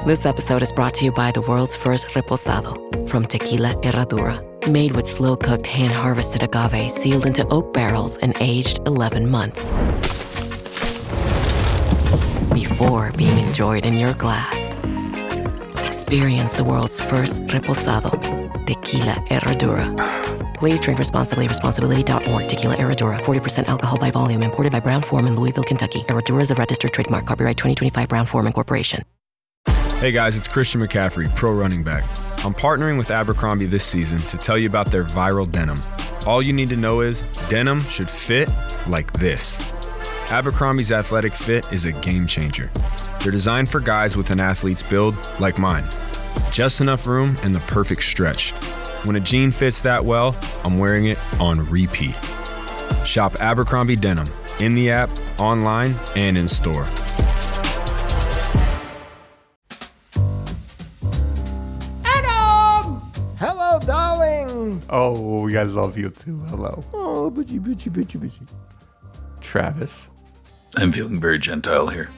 This episode is brought to you by the world's first reposado from Tequila Herradura. Made with slow-cooked, hand-harvested agave sealed into oak barrels and aged 11 months. Before being enjoyed in your glass. Experience the world's first reposado, Tequila Herradura. Please drink responsibly. Responsibility.org. Tequila Herradura. 40% alcohol by volume. Imported by Brown-Forman, Louisville, Kentucky. Herradura is a registered trademark. Copyright 2025 Brown-Forman Corporation. Hey guys, it's Christian McCaffrey, pro running back. I'm partnering with Abercrombie this season to tell you about their viral denim. All you need to know is denim should fit like this. Abercrombie's athletic fit is a game changer. They're designed for guys with an athlete's build like mine. Just enough room and the perfect stretch. When a jean fits that well, I'm wearing it on repeat. Shop Abercrombie Denim in the app, online, and in store. Hello, darling. Oh, I love you too. Hello. Oh, bitchy. Travis. I'm feeling very gentile here.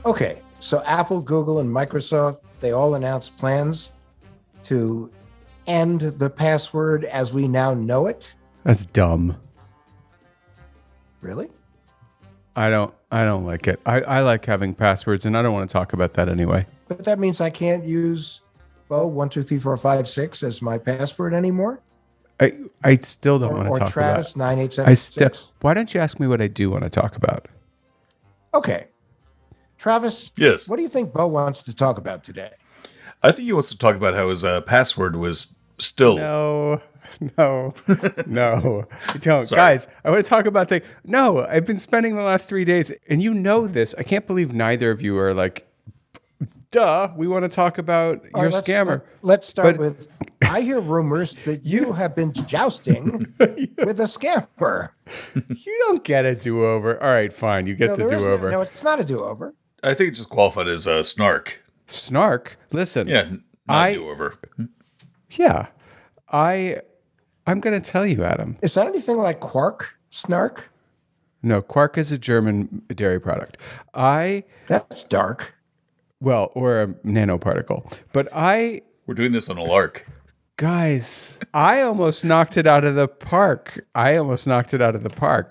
Okay, so Apple, Google, and Microsoft, they all announced plans to end the password as we now know it. That's dumb. Really? I don't like it. I like having passwords, and I don't want to talk about that anyway. But that means I can't use, 1, 2, 3, 4, 5, 6 as my password anymore? I still don't want to talk Travis, about 9876. Why don't you ask me what I do want to talk about? Okay. Travis, Yes. what do you think Beau wants to talk about today? I think he wants to talk about how his password was still. No. You don't. Sorry. Guys, I want to talk about things. No, I've been spending the last 3 days, and you know this. I can't believe neither of you are like, duh, we want to talk about your scammer. Let's start with, I hear rumors that you have been jousting with a scammer. You don't get a do-over. All right, fine. You get the do-over. No, it's not a do-over. I think it's just qualified as snark. Snark? Listen. Yeah, not do-over. Yeah. I'm going to tell you, Adam. Is that anything like Quark? Snark? No, Quark is a German dairy product. That's dark. Well, or a nanoparticle. But We're doing this on a lark. Guys, I almost knocked it out of the park.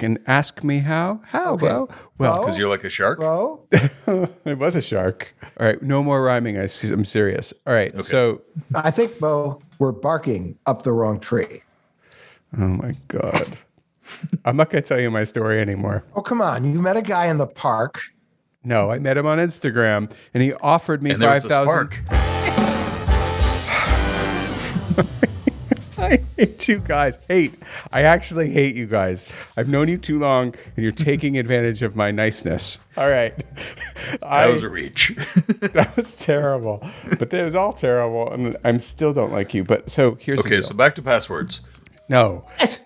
And ask me how? How, Okay. Beau? Well, Because you're like a shark? Beau? it was a shark. All right, no more rhyming. I'm serious. All right, Okay. So... I think, Beau, we're barking up the wrong tree. Oh, my God. I'm not going to tell you my story anymore. Oh, come on. You met a guy in the park. No, I met him on Instagram, and he offered me And there was a 5,000. spark. I hate you guys. I actually hate you guys. I've known you too long, and you're taking advantage of my niceness. All right. That was a reach. That was terrible. But it was all terrible, and I still don't like you. But so here's the Okay, deal. so back to passwords. No.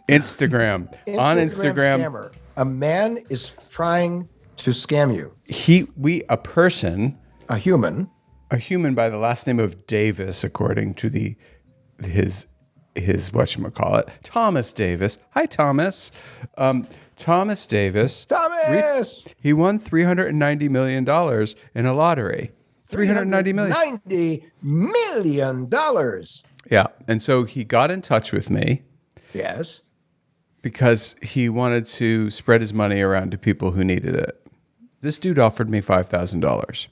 Instagram. On Instagram. Scammer. A man is trying to scam you. A person, A human. a human by the last name of Davis, according to his whatchamacallit, Thomas Davis. Hi, Thomas. Thomas Davis. Thomas! He won $390 million in a lottery. $390 million. $90 million. Yeah. And so he got in touch with me Yes. because he wanted to spread his money around to people who needed it. This dude offered me $5,000.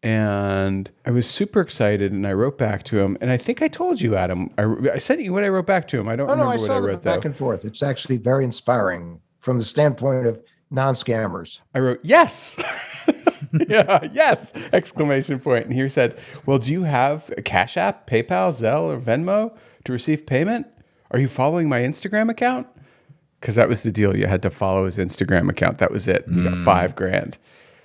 And I was super excited, and I wrote back to him. And I think I told you, Adam, I sent you what I wrote back to him. I don't remember I what saw I them wrote, back though. and forth. It's actually very inspiring from the standpoint of non-scammers. I wrote, yes. Yeah, yes, exclamation point. And he said, well, do you have a Cash App, PayPal, Zelle, or Venmo to receive payment? Are you following my Instagram account? Because that was the deal. You had to follow his Instagram account. That was it. You got $5,000.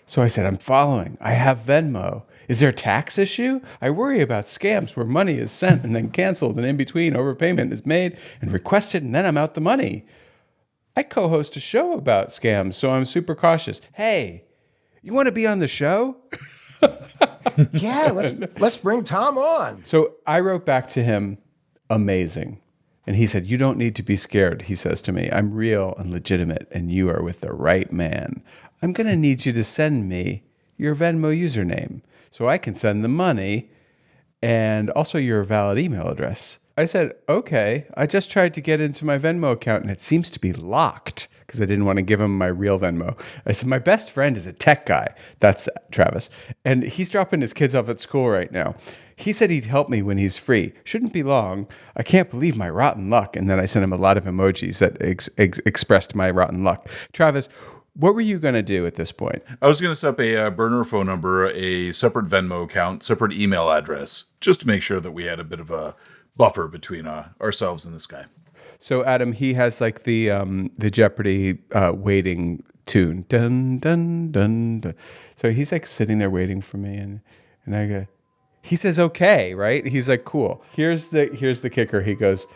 So I said, I'm following. I have Venmo. Is there a tax issue? I worry about scams where money is sent and then canceled, and in between overpayment is made and requested, and then I'm out the money. I co-host a show about scams, so I'm super cautious. Hey, you want to be on the show? Yeah, let's bring Tom on. So I wrote back to him, amazing. And he said, you don't need to be scared, he says to me. I'm real and legitimate, and you are with the right man. I'm going to need you to send me your Venmo username so I can send the money and also your valid email address. I said, okay. I just tried to get into my Venmo account and it seems to be locked because I didn't want to give him my real Venmo. I said, my best friend is a tech guy. That's Travis. And he's dropping his kids off at school right now. He said he'd help me when he's free. Shouldn't be long. I can't believe my rotten luck. And then I sent him a lot of emojis that expressed my rotten luck. Travis, what were you going to do at this point? I was going to set up a burner phone number, a separate Venmo account, separate email address, just to make sure that we had a bit of a buffer between ourselves and this guy. So Adam, he has like the Jeopardy waiting tune. Dun, dun, dun, dun. So he's like sitting there waiting for me and I go, he says, okay, right? He's like, cool. Here's the kicker. He goes,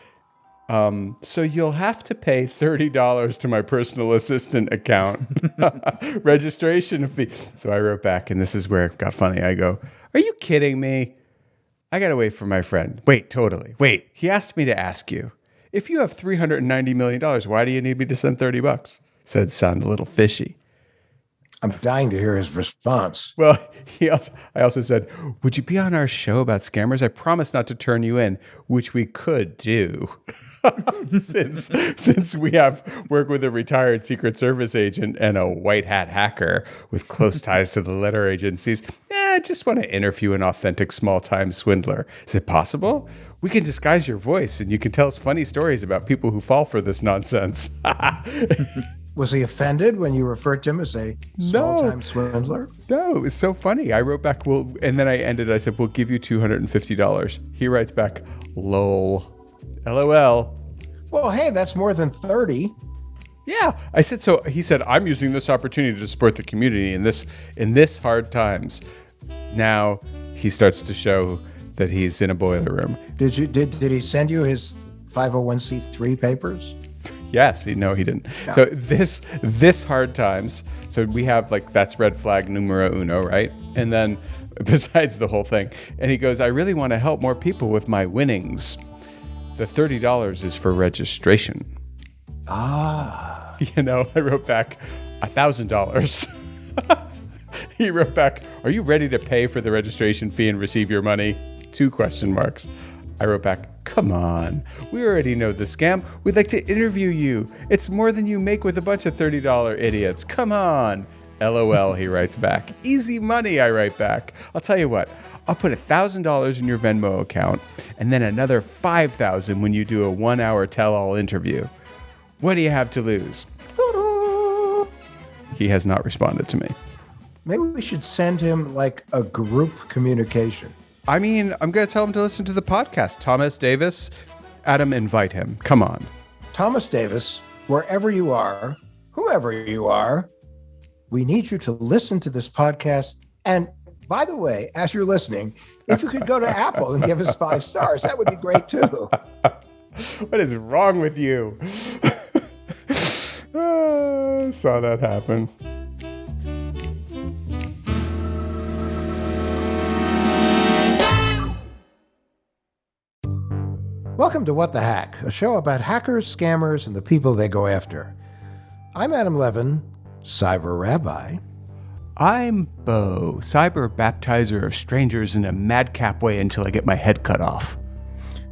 so you'll have to pay $30 to my personal assistant account registration fee. So I wrote back, and this is where it got funny. I go, are you kidding me? I got to wait for my friend. Wait, totally. Wait, he asked me to ask you, if you have $390 million, why do you need me to send $30? Said, sound a little fishy. I'm dying to hear his response. Well, I also said, would you be on our show about scammers? I promise not to turn you in, which we could do. since we work with a retired Secret Service agent and a white hat hacker with close ties to the letter agencies. I just want to interview an authentic small-time swindler. Is it possible? We can disguise your voice and you can tell us funny stories about people who fall for this nonsense. Was he offended when you referred to him as a small-time swindler? No, it was so funny. I wrote back, and then I said, we'll give you $250. He writes back, lol, LOL. Well, hey, that's more than 30. Yeah. I said, so he said, I'm using this opportunity to support the community in this hard times. Now he starts to show that he's in a boiler room. Did he send you his 501c3 papers? Yes, he didn't. Yeah. So this hard times. So we have that's red flag numero uno, right? And then besides the whole thing, and he goes, I really want to help more people with my winnings. The $30 is for registration. Ah. I wrote back $1,000. He wrote back, are you ready to pay for the registration fee and receive your money? 2 question marks. I wrote back, come on. We already know the scam. We'd like to interview you. It's more than you make with a bunch of $30 idiots. Come on. LOL, he writes back. Easy money, I write back. I'll tell you what. I'll put $1,000 in your Venmo account and then another $5,000 when you do a 1-hour tell-all interview. What do you have to lose? He has not responded to me. Maybe we should send him a group communication. I mean, I'm going to tell him to listen to the podcast. Thomas Davis, Adam, invite him. Come on. Thomas Davis, wherever you are, whoever you are, we need you to listen to this podcast. And by the way, as you're listening, if you could go to Apple and give us 5 stars, that would be great too. What is wrong with you? Saw that happen. Welcome to What the Hack, a show about hackers, scammers, and the people they go after. I'm Adam Levin, Cyber Rabbi. I'm Beau, cyber baptizer of strangers in a madcap way until I get my head cut off.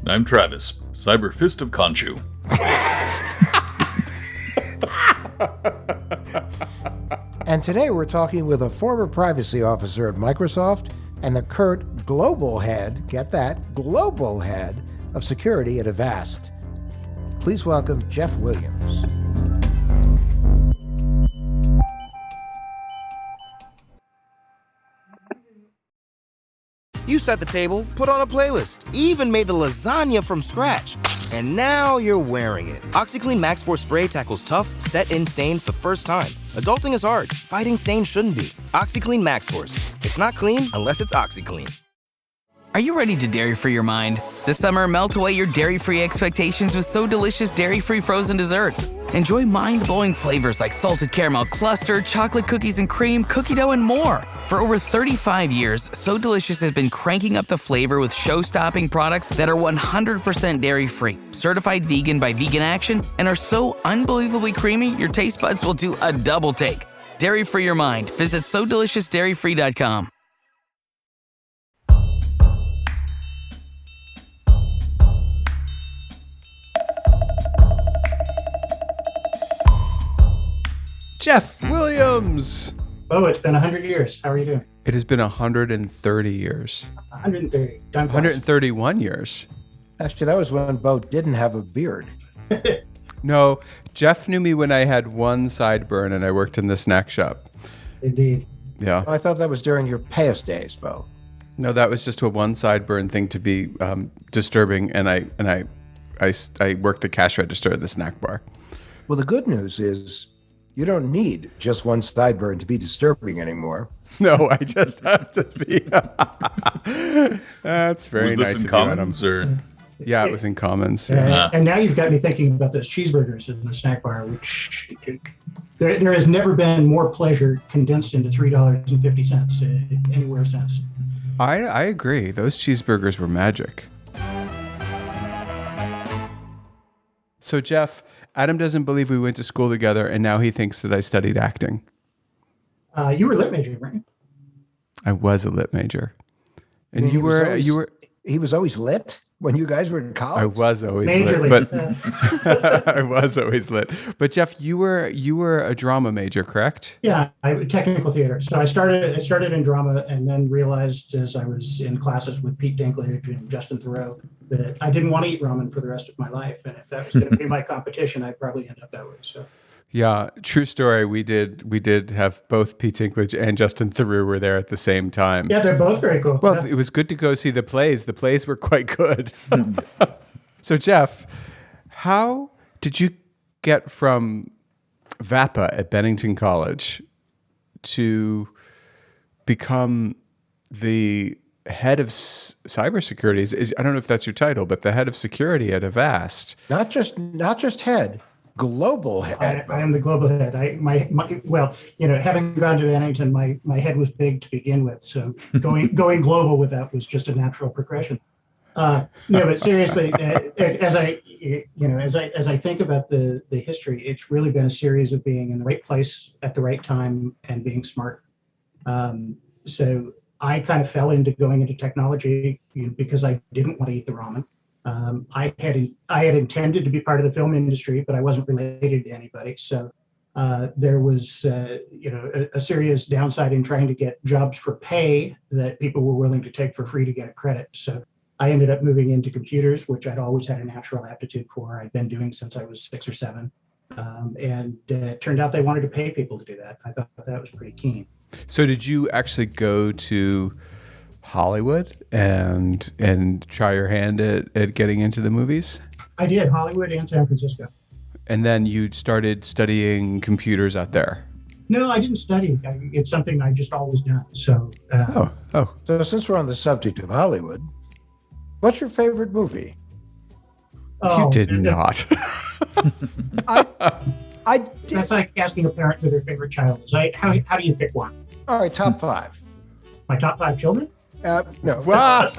And I'm Travis, cyber fist of Conchu. And today we're talking with a former privacy officer at Microsoft and the current global head, get that, global head of security at Avast. Please welcome Jeff Williams. You set the table, put on a playlist, even made the lasagna from scratch. And now you're wearing it. OxyClean Max Force Spray tackles tough, set-in stains the first time. Adulting is hard. Fighting stains shouldn't be. OxyClean Max Force. It's not clean unless it's OxyClean. Are you ready to dairy-free your mind? This summer, melt away your dairy-free expectations with So Delicious dairy-free frozen desserts. Enjoy mind-blowing flavors like salted caramel cluster, chocolate cookies and cream, cookie dough, and more. For over 35 years, So Delicious has been cranking up the flavor with show-stopping products that are 100% dairy-free, certified vegan by Vegan Action, and are so unbelievably creamy, your taste buds will do a double take. Dairy Free Your Mind. Visit SoDeliciousDairyFree.com. Jeff Williams. Oh, it's been 100 years. How are you doing? It has been 130 years. 130. Time flies. 131 years. Actually, that was when Beau didn't have a beard. No, Jeff knew me when I had one sideburn and I worked in the snack shop. Indeed. Yeah. I thought that was during your payest days, Beau. No, that was just a one sideburn thing to be disturbing, and I worked the cash register at the snack bar. Well, the good news is you don't need just one sideburn to be disturbing anymore. No, I just have to be. That's very Was nice this of in you, Adam. Commons or? Yeah, it was in Commons. Yeah. And now you've got me thinking about those cheeseburgers in the snack bar, which there has never been more pleasure condensed into $3.50 anywhere since. I agree. Those cheeseburgers were magic. So, Jeff, Adam doesn't believe we went to school together, and now he thinks that I studied acting. You were a lit major, weren't you? I was a lit major. And He you was were. He was always lit when you guys were in college. I was always Majorly. lit, but I was always lit. But Jeff, you were a drama major, correct? Yeah, technical theater. So I started in drama and then realized as I was in classes with Pete Dinklage and Justin Theroux that I didn't want to eat ramen for the rest of my life. And if that was going to be my competition, I'd probably end up that way. So. Yeah, true story. We did have both Pete Dinklage and Justin Theroux were there at the same time. Yeah, they're both very cool. Well, Yeah. it was good to go see the plays. The plays were quite good. So, Jeff, how did you get from VAPA at Bennington College to become the head of cybersecurity? I don't know if that's your title, but the head of security at Avast. Not just head, global head. I am the global head. Having gone to Bennington, my head was big to begin with. So going global with that was just a natural progression. But seriously, as I think about the history, it's really been a series of being in the right place at the right time and being smart. So I kind of fell into going into technology because I didn't want to eat the ramen. I had intended to be part of the film industry, but I wasn't related to anybody. So there was a serious downside in trying to get jobs for pay that people were willing to take for free to get a credit. So I ended up moving into computers, which I'd always had a natural aptitude for. I'd been doing since I was 6 or 7. And it turned out they wanted to pay people to do that. I thought that was pretty keen. So did you actually go to Hollywood and try your hand at getting into the movies? I did, Hollywood and San Francisco. And then you started studying computers out there? No, I didn't study. It's something I just always done. So. So since we're on the subject of Hollywood, what's your favorite movie? You did not. I did. That's like asking a parent who their favorite child is. How do you pick one? All right, top 5. My top 5 children? No. Wow.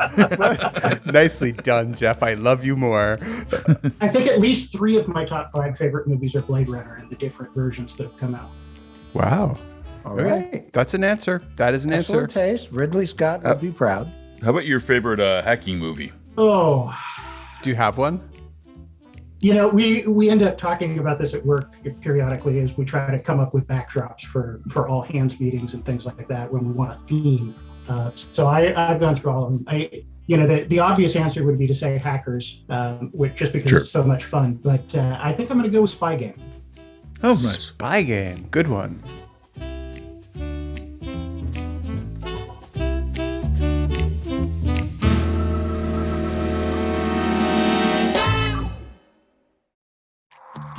Nicely done, Jeff. I love you more. I think at least 3 of my top 5 favorite movies are Blade Runner and the different versions that have come out. Wow. All right. That's an answer. That is an Excellent answer. taste. Ridley Scott would be proud. How about your favorite hacking movie? Oh. Do you have one? We end up talking about this at work periodically as we try to come up with backdrops for all hands meetings and things like that when we want a theme. So I've gone through all of them. The obvious answer would be to say Hackers, just because it's so much fun. But I think I'm going to go with Spy Game. Oh, nice. Spy Game. Good one.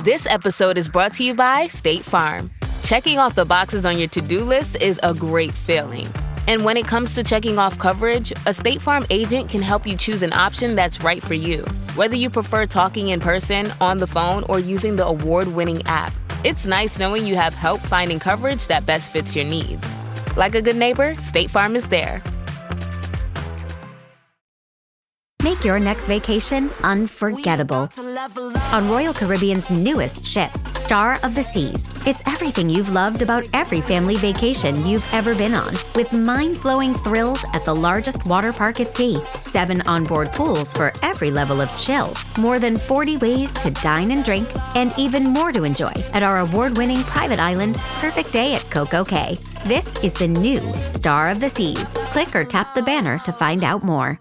This episode is brought to you by State Farm. Checking off the boxes on your to-do list is a great feeling. And when it comes to checking off coverage, a State Farm agent can help you choose an option that's right for you. Whether you prefer talking in person, on the phone, or using the award-winning app, it's nice knowing you have help finding coverage that best fits your needs. Like a good neighbor, State Farm is there. Make your next vacation unforgettable. On Royal Caribbean's newest ship, Star of the Seas, it's everything you've loved about every family vacation you've ever been on, with mind-blowing thrills at the largest water park at sea, 7 onboard pools for every level of chill, more than 40 ways to dine and drink, and even more to enjoy at our award-winning private island, Perfect Day at Coco Cay. This is the new Star of the Seas. Click or tap the banner to find out more.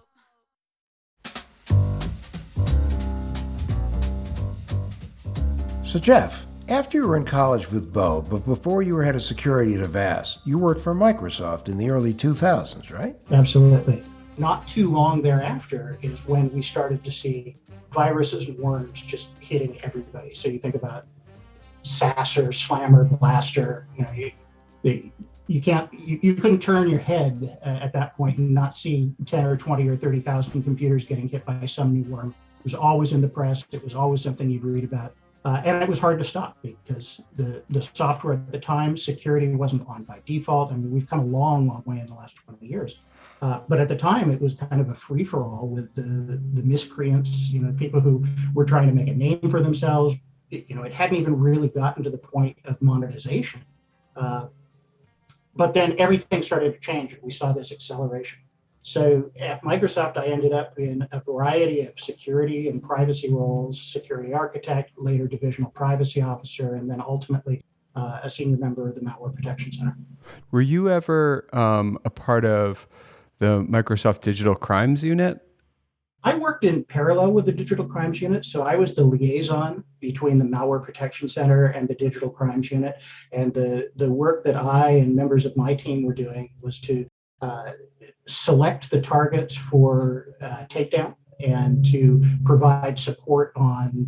So, Jeff, after you were in college with Beau, but before you were head of security at Avast, you worked for Microsoft in the early 2000s, right? Absolutely. Not too long thereafter is when we started to see viruses and worms just hitting everybody. So you think about Sasser, Slammer, Blaster. You couldn't turn your head at that point and not see 10 or 20 or 30,000 computers getting hit by some new worm. It was always in the press. It was always something you'd read about. And it was hard to stop because the software at the time, security wasn't on by default. I mean, we've come a long, long way in the last 20 years. But at the time, it was kind of a free-for-all with the miscreants, people who were trying to make a name for themselves. It hadn't even really gotten to the point of monetization. But then everything started to change, and we saw this acceleration. So at Microsoft, I ended up in a variety of security and privacy roles: security architect, later divisional privacy officer, and then ultimately a senior member of the Malware Protection Center. Were you ever a part of the Microsoft Digital Crimes Unit? I worked in parallel with the Digital Crimes Unit, so I was the liaison between the Malware Protection Center and the Digital Crimes Unit. And the work that I and members of my team were doing was to select the targets for takedown and to provide support on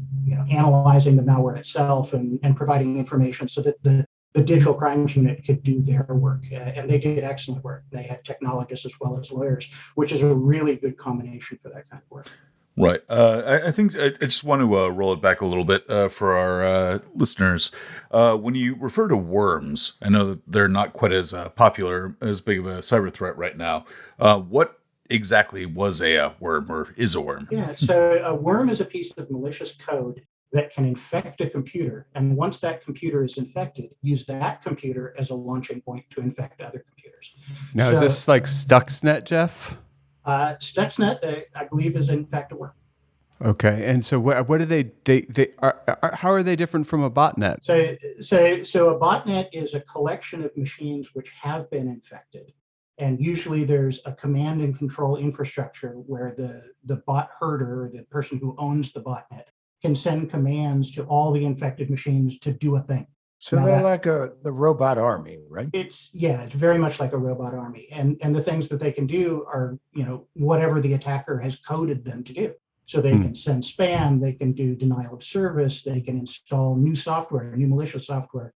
analyzing the malware itself and providing information so that the Digital Crimes Unit could do their work. And they did excellent work. They had technologists as well as lawyers, which is a really good combination for that kind of work. Right. I think I just want to roll it back a little bit for our listeners. When you refer to worms, I know that they're not quite as popular, as big of a cyber threat right now. What exactly was a worm or is a worm? Yeah, so a worm is a piece of malicious code that can infect a computer. And once that computer is infected, use that computer as a launching point to infect other computers. Now, is this like Stuxnet, Jeff? Stuxnet, I believe, is in fact a worm. Okay, and so what do they how are they different from a botnet? So a botnet is a collection of machines which have been infected, and usually there's a command and control infrastructure where the bot herder, the person who owns the botnet, can send commands to all the infected machines to do a thing. So Now they're that- like the robot army, right? It's very much like a robot army, and the things that they can do are whatever the attacker has coded them to do. So they can send spam, they can do denial of service, they can install new software, new malicious software,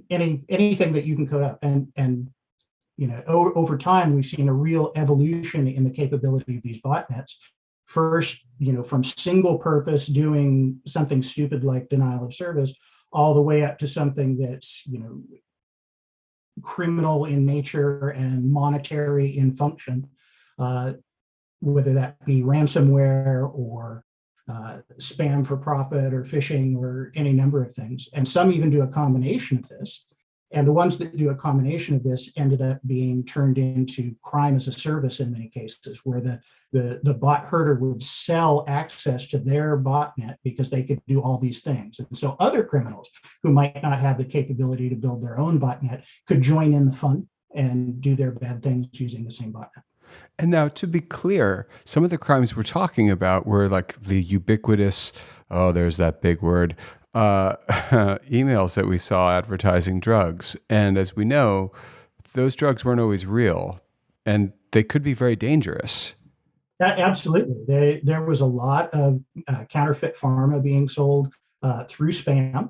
anything that you can code up. And over time we've seen a real evolution in the capability of these botnets. First, from single purpose doing something stupid like denial of service, all the way up to something that's, criminal in nature and monetary in function, whether that be ransomware or spam for profit or phishing or any number of things. And some even do a combination of this. And the ones that do a combination of this ended up being turned into crime as a service in many cases, where the bot herder would sell access to their botnet because they could do all these things. And so other criminals who might not have the capability to build their own botnet could join in the fun and do their bad things using the same botnet. And now, to be clear, some of the crimes we're talking about were like the ubiquitous, there's that big word, emails that we saw advertising drugs. And as we know, those drugs weren't always real, and they could be very dangerous. Absolutely. There was a lot of counterfeit pharma being sold through spam.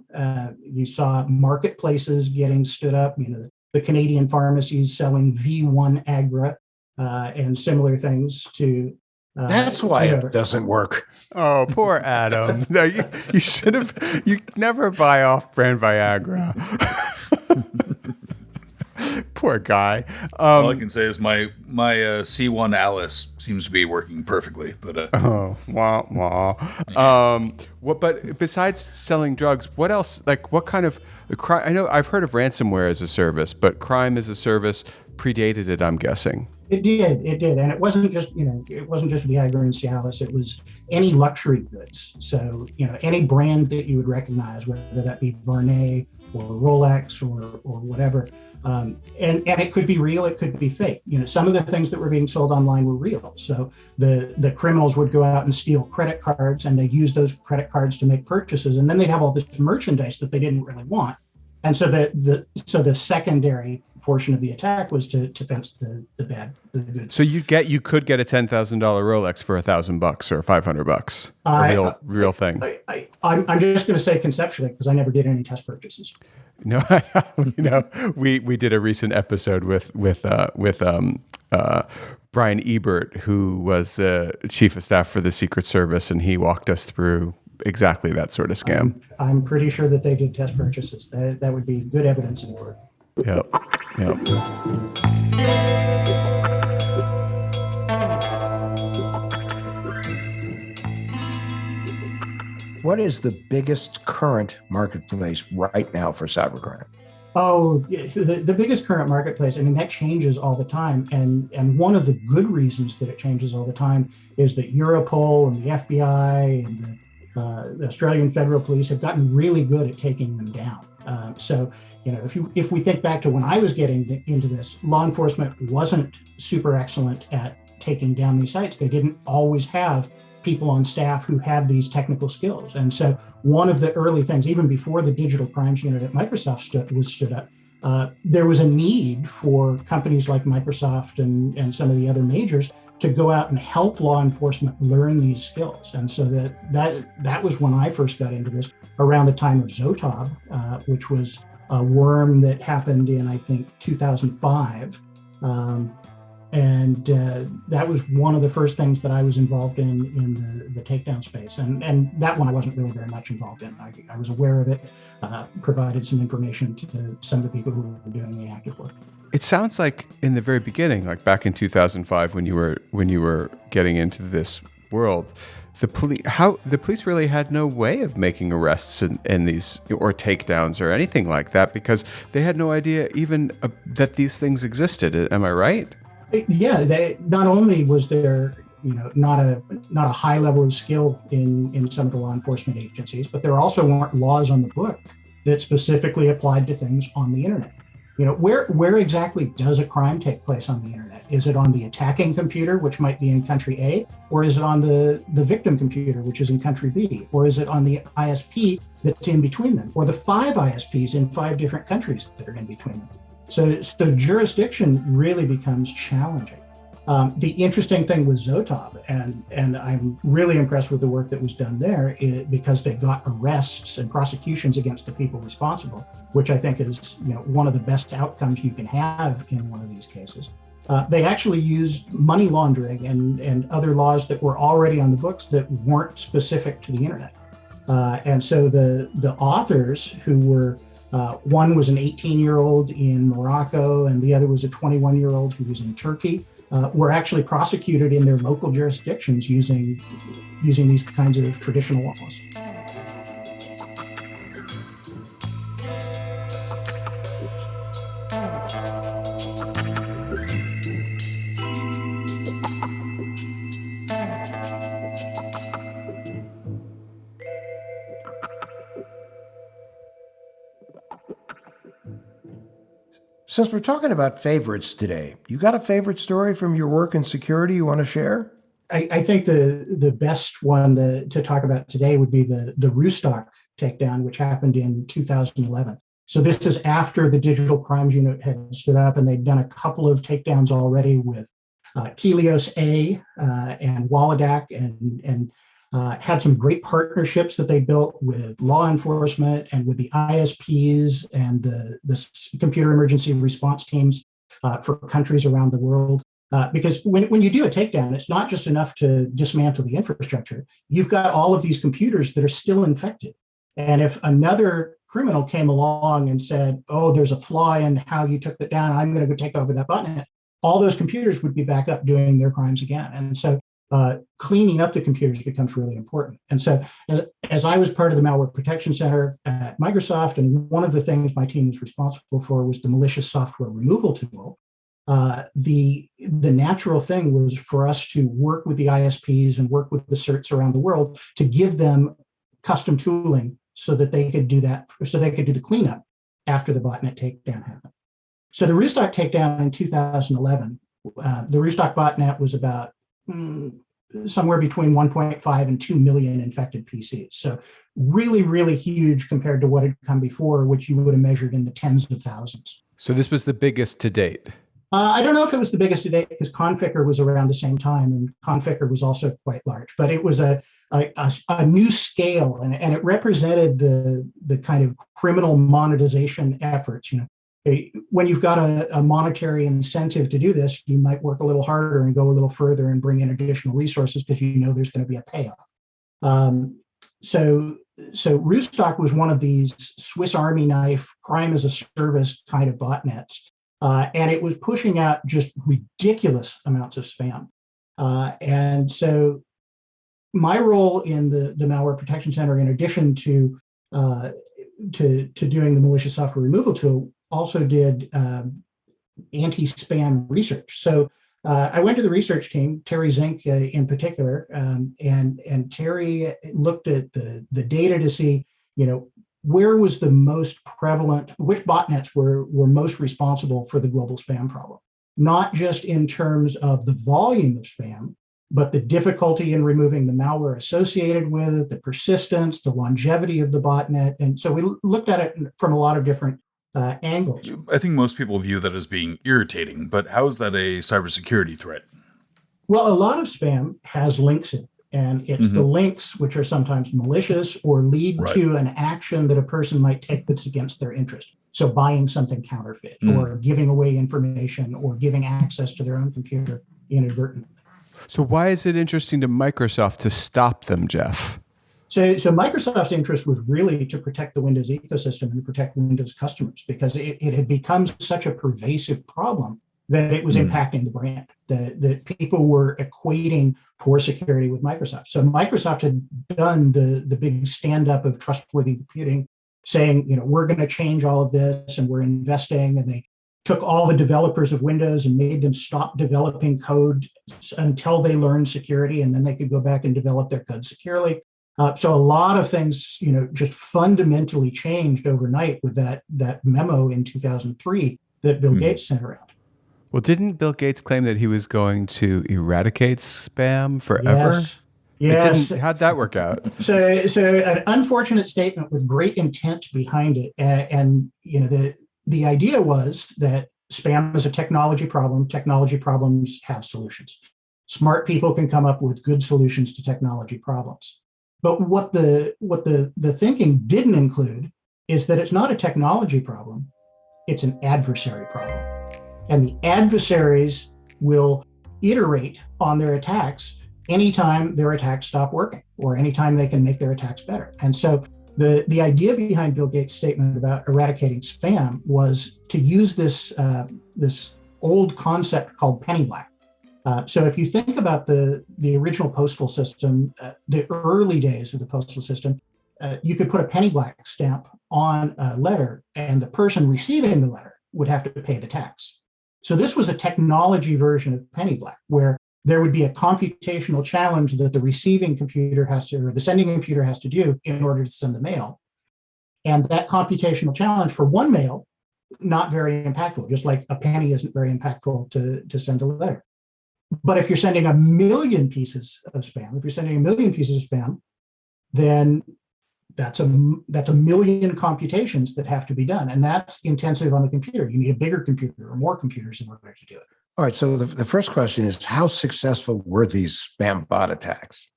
You saw marketplaces getting stood up, the Canadian pharmacies selling V1 Agra and similar things to... That's why it doesn't work. Oh, poor Adam. No, you should have. You never buy off-brand Viagra. Poor guy. All I can say is my C1 Alice seems to be working perfectly. But oh, wah wah. What? But besides selling drugs, what else? Like, what kind of crime? I know I've heard of ransomware as a service, but crime as a service predated it, I'm guessing. It did, and it wasn't just Viagra and Cialis. It was any luxury goods. So any brand that you would recognize, whether that be Varney or Rolex or whatever, and it could be real, it could be fake. Some of the things that were being sold online were real. So the criminals would go out and steal credit cards, and they'd use those credit cards to make purchases, and then they'd have all this merchandise that they didn't really want. And so the secondary portion of the attack was to fence the good. So you could get a $10,000 Rolex for $1,000 or $500, a real thing. I'm just going to say conceptually, because I never did any test purchases. No, we did a recent episode with Brian Ebert, who was the chief of staff for the Secret Service, and he walked us through exactly that sort of scam. I'm pretty sure that they did test purchases. That would be good evidence in court. Yep. What is the biggest current marketplace right now for cybercrime? Oh, the biggest current marketplace, that changes all the time. And one of the good reasons that it changes all the time is that Europol and the FBI and the Australian Federal Police have gotten really good at taking them down. So if we think back to when I was getting into this, law enforcement wasn't super excellent at taking down these sites. They didn't always have people on staff who had these technical skills. And so one of the early things, even before the digital crimes unit at Microsoft stood up, there was a need for companies like Microsoft and some of the other majors to go out and help law enforcement learn these skills. And so that was when I first got into this, around the time of Zotob, which was a worm that happened in, I think, 2005. And that was one of the first things that I was involved in the takedown space. And that one I wasn't really very much involved in. I was aware of it, provided some information to some of the people who were doing the active work. It sounds like in the very beginning, like back in 2005, when you were getting into this world, the police really had no way of making arrests in these or takedowns or anything like that, because they had no idea even that these things existed. Am I right? Yeah, not only was there not a high level of skill in some of the law enforcement agencies, but there also weren't laws on the book that specifically applied to things on the internet. Where exactly does a crime take place on the internet? Is it on the attacking computer, which might be in country A, or is it on the victim computer, which is in country B, or is it on the ISP that's in between them, or the 5 ISPs in 5 different countries that are in between them? So jurisdiction really becomes challenging. The interesting thing with Zotob, and I'm really impressed with the work that was done there, because they got arrests and prosecutions against the people responsible, which I think is one of the best outcomes you can have in one of these cases. They actually used money laundering and other laws that were already on the books that weren't specific to the internet. And so the authors who were one was an 18-year-old in Morocco, and the other was a 21-year-old who was in Turkey, were actually prosecuted in their local jurisdictions using these kinds of traditional laws. Since we're talking about favorites today, you got a favorite story from your work in security you want to share? I think the best one to talk about today would be the Rustock takedown, which happened in 2011. So this is after the Digital Crimes Unit had stood up, and they'd done a couple of takedowns already with Helios A and Waladak, and had some great partnerships that they built with law enforcement and with the ISPs and the computer emergency response teams for countries around the world. Because when you do a takedown, it's not just enough to dismantle the infrastructure. You've got all of these computers that are still infected. And if another criminal came along and said, oh, there's a flaw in how you took that down, I'm going to go take over that botnet, all those computers would be back up doing their crimes again. And so cleaning up the computers becomes really important. And so as I was part of the Malware Protection Center at Microsoft, and one of the things my team was responsible for was the malicious software removal tool, the natural thing was for us to work with the ISPs and work with the certs around the world to give them custom tooling so that they could do that, so they could do the cleanup after the botnet takedown happened. So the Rustock takedown in 2011, the Rustock botnet was about somewhere between 1.5 and 2 million infected PCs. So really, really huge compared to what had come before, which you would have measured in the tens of thousands. So this was the biggest to date. I don't know if it was the biggest to date because Conficker was around the same time, and Conficker was also quite large, but it was a new scale, and it represented the kind of criminal monetization efforts. When you've got a monetary incentive to do this, you might work a little harder and go a little further and bring in additional resources because you know there's going to be a payoff. So Rustock was one of these Swiss Army knife crime as a service kind of botnets. And it was pushing out just ridiculous amounts of spam. And so my role in the Malware Protection Center, in addition to doing the malicious software removal tool, also did anti-spam research. So I went to the research team, Terry Zink in particular, and Terry looked at the data to see, where was the most prevalent, which botnets were most responsible for the global spam problem, not just in terms of the volume of spam, but the difficulty in removing the malware associated with it, the persistence, the longevity of the botnet. And so we looked at it from a lot of different angles. I think most people view that as being irritating, but how is that a cybersecurity threat? Well, a lot of spam has links in it. And it's the links which are sometimes malicious or lead to an action that a person might take that's against their interest. So buying something counterfeit or giving away information or giving access to their own computer inadvertently. So why is it interesting to Microsoft to stop them, Jeff? So Microsoft's interest was really to protect the Windows ecosystem and to protect Windows customers because it had become such a pervasive problem that it was impacting the brand, that people were equating poor security with Microsoft. So Microsoft had done the big stand-up of trustworthy computing, saying, we're going to change all of this and we're investing. And they took all the developers of Windows and made them stop developing code until they learned security, and then they could go back and develop their code securely. So a lot of things, just fundamentally changed overnight with that memo in 2003 that Bill Gates sent around. Well, didn't Bill Gates claim that he was going to eradicate spam forever? Yes. How'd that work out? So an unfortunate statement with great intent behind it. And the idea was that spam is a technology problem. Technology problems have solutions. Smart people can come up with good solutions to technology problems. But what the thinking didn't include is that it's not a technology problem. It's an adversary problem. And the adversaries will iterate on their attacks anytime their attacks stop working or anytime they can make their attacks better. And so the idea behind Bill Gates' statement about eradicating spam was to use this old concept called penny black. So if you think about the original postal system, the early days of the postal system, you could put a penny black stamp on a letter and the person receiving the letter would have to pay the tax. So this was a technology version of penny black, where there would be a computational challenge that the receiving computer has to, or the sending computer has to do in order to send the mail. And that computational challenge for one mail, not very impactful, just like a penny isn't very impactful to send a letter. But if you're sending 1 million pieces of spam, then that's a million computations that have to be done. And that's intensive on the computer. You need a bigger computer or more computers in order to do it. All right. So the first question is, how successful were these spam bot attacks?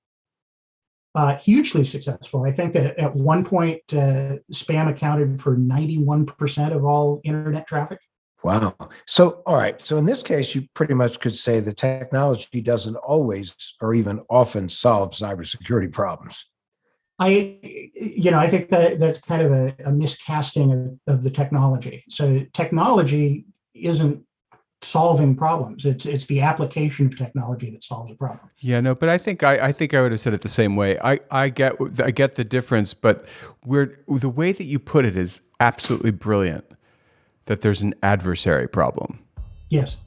Hugely successful. I think at one point, spam accounted for 91% of all internet traffic. Wow. So, all right. So in this case, you pretty much could say the technology doesn't always or even often solve cybersecurity problems. I think that that's kind of a miscasting of the technology. So technology isn't solving problems. It's the application of technology that solves a problem. Yeah, no, but I think I would have said it the same way. I get the difference, but the way that you put it is absolutely brilliant. That there's an adversary problem. Yes.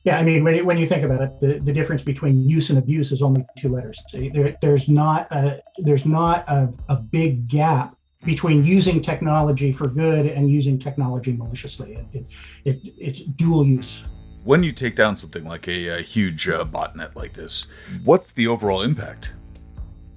Yeah, I mean, when you think about it, the difference between use and abuse is only 2 letters. There's not a big gap between using technology for good and using technology maliciously. It's dual use. When you take down something like a huge botnet like this, what's the overall impact?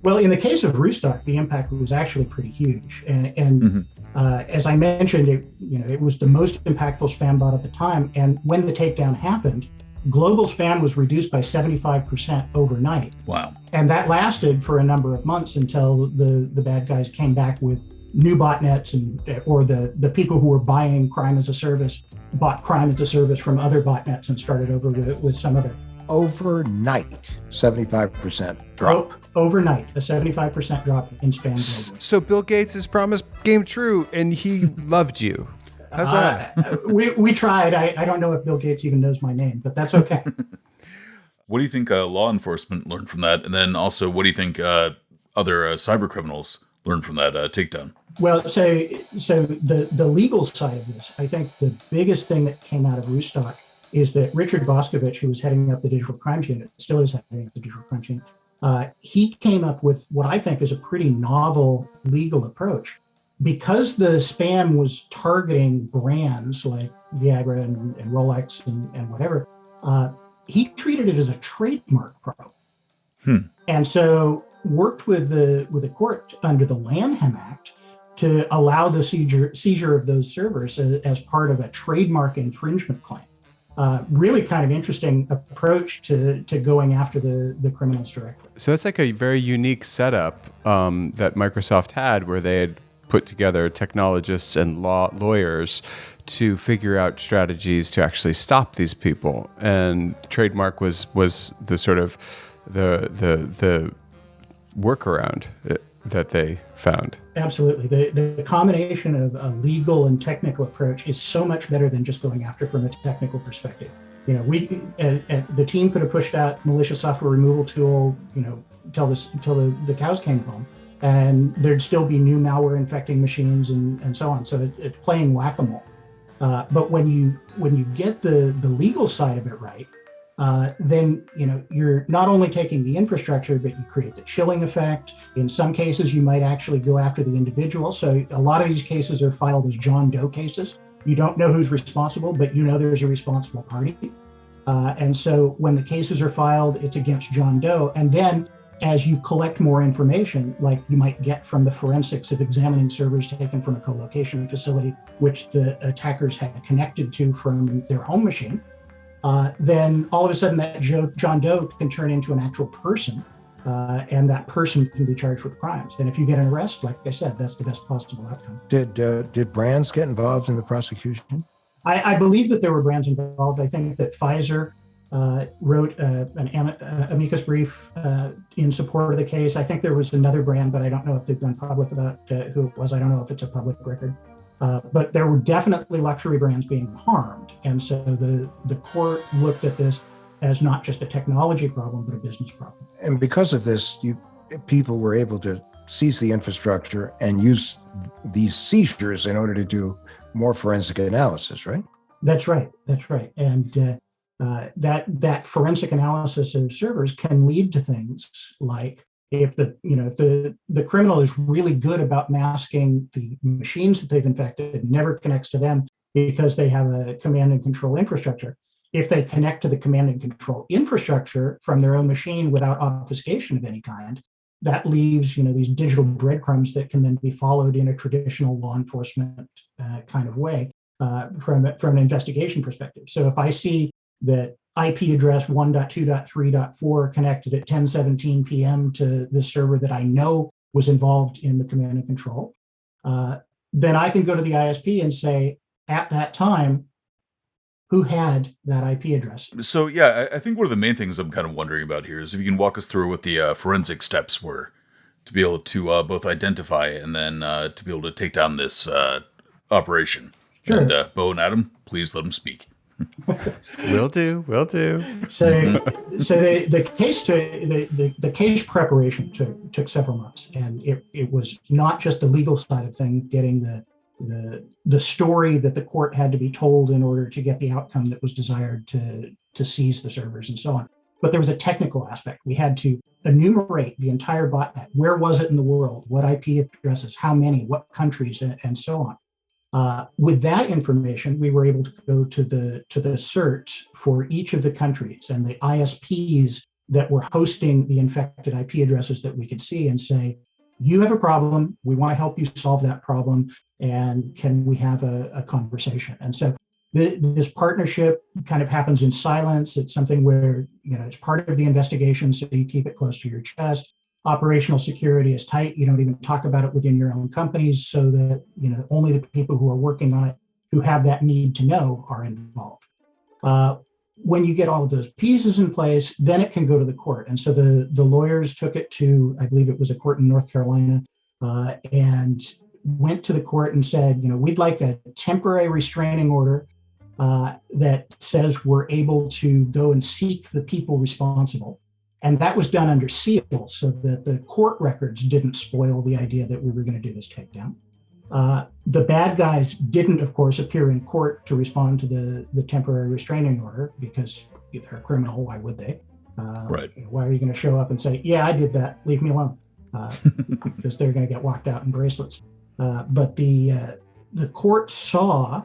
Well, in the case of Rustock, the impact was actually pretty huge, and as I mentioned, it was the most impactful spam bot at the time. And when the takedown happened, global spam was reduced by 75% overnight. Wow! And that lasted for a number of months until the bad guys came back with new botnets, or the people who were buying crime as a service bought crime as a service from other botnets and started over with some other. Overnight, 75% drop. Overnight, a 75% drop in spam globally. So Bill Gates' promise came true, and he loved you. How's that? We tried. I don't know if Bill Gates even knows my name, but that's okay. What do you think law enforcement learned from that? And then also, what do you think other cyber criminals learned from that takedown? Well, so the legal side of this, I think the biggest thing that came out of Rustock is that Richard Boscovich, who was heading up the digital crimes unit, still is heading up the digital crimes unit, he came up with what I think is a pretty novel legal approach. Because the spam was targeting brands like Viagra and Rolex and whatever, he treated it as a trademark problem. And so worked with the court under the Lanham Act to allow the seizure of those servers as part of a trademark infringement claim. Really kind of interesting approach to going after the criminals directly. So that's like a very unique setup that Microsoft had, where they had put together technologists and lawyers to figure out strategies to actually stop these people. And trademark was the sort of the workaround that they found. Absolutely. The combination of a legal and technical approach is so much better than just going after from a technical perspective. The team could have pushed out malicious software removal tool, till the cows came home, and there'd still be new malware infecting machines and so on. So it's playing whack-a-mole. But when you get the legal side of it right, then you're not only taking the infrastructure, but you create the chilling effect. In some cases, you might actually go after the individual. So a lot of these cases are filed as John Doe cases. You don't know who's responsible, but there's a responsible party. And so when the cases are filed, it's against John Doe. And then as you collect more information, like you might get from the forensics of examining servers taken from a co-location facility, which the attackers had connected to from their home machine, then all of a sudden that John Doe can turn into an actual person, and that person can be charged with crimes. And if you get an arrest, like I said, that's the best possible outcome. Did brands get involved in the prosecution? I believe that there were brands involved. I think that Pfizer wrote an amicus brief in support of the case. I think there was another brand, but I don't know if they've gone public about who it was. I don't know if it's a public record. But there were definitely luxury brands being harmed. And so the court looked at this as not just a technology problem, but a business problem. And because of this, people were able to seize the infrastructure and use these seizures in order to do more forensic analysis, right? That's right. And that forensic analysis of servers can lead to things like, if the criminal is really good about masking the machines that they've infected, never connects to them because they have a command and control infrastructure. If they connect to the command and control infrastructure from their own machine without obfuscation of any kind, that leaves these digital breadcrumbs that can then be followed in a traditional law enforcement kind of way from an investigation perspective. So if I see that IP address 1.2.3.4 connected at 10:17 p.m. to this server that I know was involved in the command and control, then I can go to the ISP and say, at that time, who had that IP address? So, yeah, I think one of the main things I'm kind of wondering about here is if you can walk us through what the forensic steps were to be able to both identify and then to be able to take down this operation. Sure. And Beau and Adam, please let them speak. Will do. So the case preparation took several months, and it was not just the legal side of things, getting the story that the court had to be told in order to get the outcome that was desired to seize the servers and so on. But there was a technical aspect. We had to enumerate the entire botnet. Where was it in the world? What IP addresses? How many? What countries? And so on. With that information, we were able to go to the search for each of the countries and the ISPs that were hosting the infected IP addresses that we could see and say, you have a problem. We want to help you solve that problem. And can we have a conversation? And so this partnership kind of happens in silence. It's something where, it's part of the investigation, so you keep it close to your chest. Operational security is tight. You don't even talk about it within your own companies, so that only the people who are working on it, who have that need to know, are involved. When you get all of those pieces in place, then it can go to the court. And so the lawyers took it to, I believe it was a court in North Carolina, and went to the court and said, we'd like a temporary restraining order that says we're able to go and seek the people responsible. And that was done under seal so that the court records didn't spoil the idea that we were going to do this takedown. The bad guys didn't, of course, appear in court to respond to the temporary restraining order because they're a criminal. Why would they? Right. Why are you going to show up and say, yeah, I did that, leave me alone? Because they're going to get walked out in bracelets. But the court saw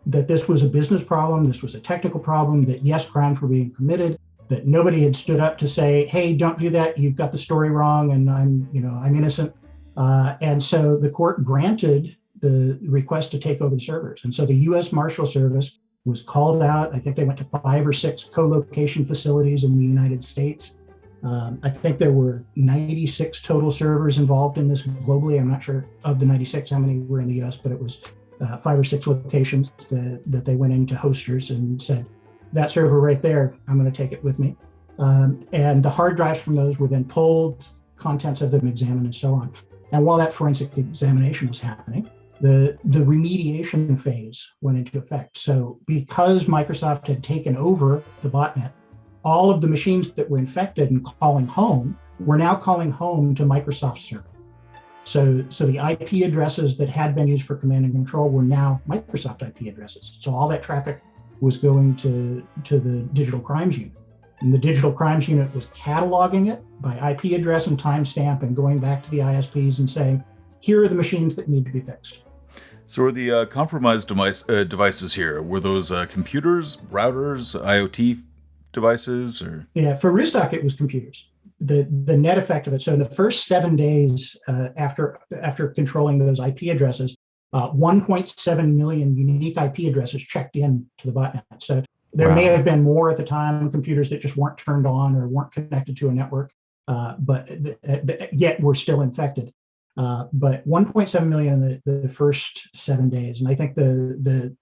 that this was a business problem, this was a technical problem, that yes, crimes were being committed, that nobody had stood up to say, hey, don't do that, you've got the story wrong, and I'm innocent. And so the court granted the request to take over the servers. And so the U.S. Marshal Service was called out. I think they went to 5 or 6 co-location facilities in the United States. I think there were 96 total servers involved in this globally. I'm not sure of the 96 how many were in the U.S., but it was 5 or 6 locations that they went into hosters and said, that server right there, I'm going to take it with me. And the hard drives from those were then pulled, contents of them examined, and so on. And while that forensic examination was happening, the remediation phase went into effect. So because Microsoft had taken over the botnet, all of the machines that were infected and calling home were now calling home to Microsoft's server. So the IP addresses that had been used for command and control were now Microsoft IP addresses. So all that traffic was going to the digital crimes unit. And the digital crimes unit was cataloging it by IP address and timestamp and going back to the ISPs and saying, here are the machines that need to be fixed. So are the compromised devices here, were those computers, routers, IoT devices? Or? Yeah, for Rustock, it was computers. The net effect of it. So in the first 7 days after controlling those IP addresses, 1.7 million unique IP addresses checked in to the botnet. So there may have been more at the time, computers that just weren't turned on or weren't connected to a network, but yet were still infected. But 1.7 million in the first 7 days. And I think the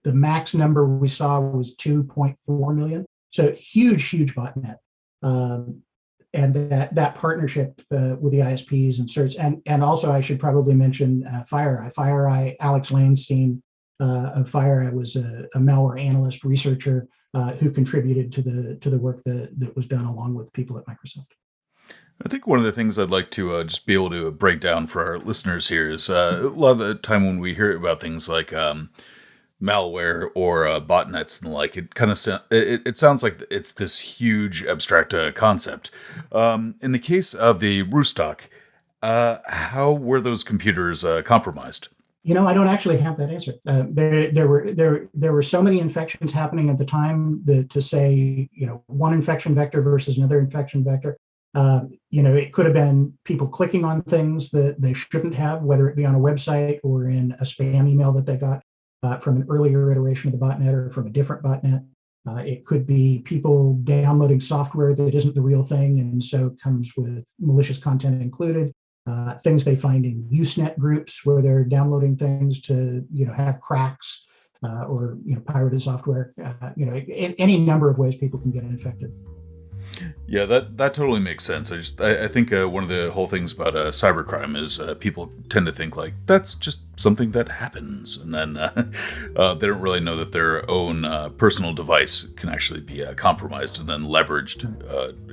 max number we saw was 2.4 million. So huge botnet. And that partnership with the ISPs and certs, and also I should probably mention FireEye. FireEye, Alex Landstein of FireEye was a malware analyst researcher who contributed to the work that was done along with people at Microsoft. I think one of the things I'd like to just be able to break down for our listeners here is a lot of the time when we hear about things like malware or botnets and the like, it kind of it sounds like it's this huge abstract concept. In the case of the Rustock, how were those computers compromised? I don't actually have that answer. There were so many infections happening at the time that to say, one infection vector versus another infection vector, it could have been people clicking on things that they shouldn't have, whether it be on a website or in a spam email that they got from an earlier iteration of the botnet or from a different botnet. It could be people downloading software that isn't the real thing and so comes with malicious content included. Things they find in Usenet groups where they're downloading things to have cracks or pirated software. In any number of ways people can get infected. Yeah, that totally makes sense. I think one of the whole things about cybercrime is people tend to think like that's just something that happens, and then they don't really know that their own personal device can actually be compromised and then leveraged